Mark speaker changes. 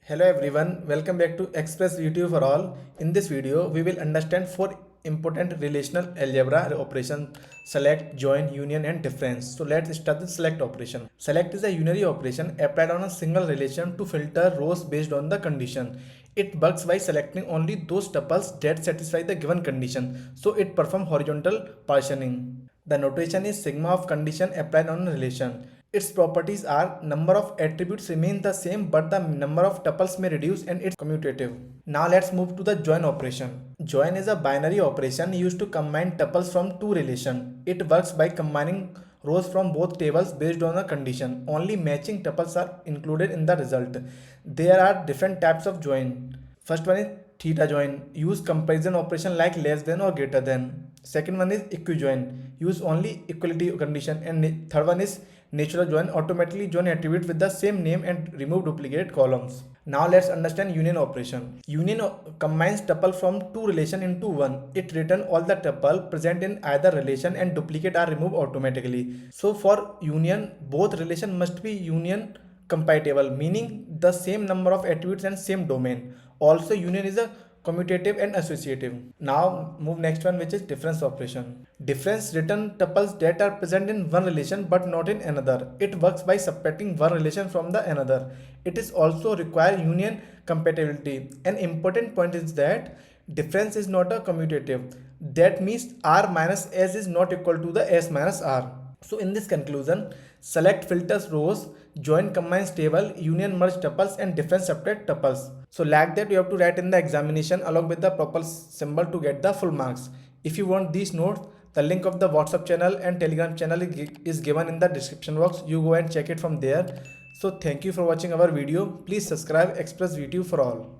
Speaker 1: Hello everyone, welcome back to Express VTU for all. In this video, we will understand four important relational algebra operations: select, join, union and difference. So let's start the select operation. Select is a unary operation applied on a single relation to filter rows based on the condition. It works by selecting only those tuples that satisfy the given condition. So it performs horizontal partitioning. The notation is sigma of condition applied on a relation. Its properties are number of attributes remain the same but the number of tuples may reduce and it's commutative. Now let's move to the join operation. Join is a binary operation used to combine tuples from two relations. It works by combining rows from both tables based on a condition. Only matching tuples are included in the result. There are different types of join. First one is theta join. Use comparison operation like less than or greater than. Second one is equijoin. Use only equality condition. And third one is natural join. Automatically join attributes with the same name and remove duplicate columns. Now let's understand union operation. Union combines tuple from two relations into one. It returns all the tuple present in either relation and duplicate are removed automatically. So for union, both relations must be union compatible, meaning the same number of attributes and same domain. Also, union is a commutative and associative. Now move next one, which is difference operation. Difference return tuples that are present in one relation but not in another. It works by subtracting one relation from the another. It is also require union compatibility. An important point is that difference is not a commutative. That means r minus s is not equal to the s minus r. So in this conclusion, select filters rows, join combines table, union merge tuples and difference subtract tuples. So like that you have to write in the examination along with the proper symbol to get the full marks. If you want these notes, the link of the WhatsApp channel and Telegram channel is given in the description box. You go and check it from there. So thank you for watching our video. Please subscribe Express VTU for all.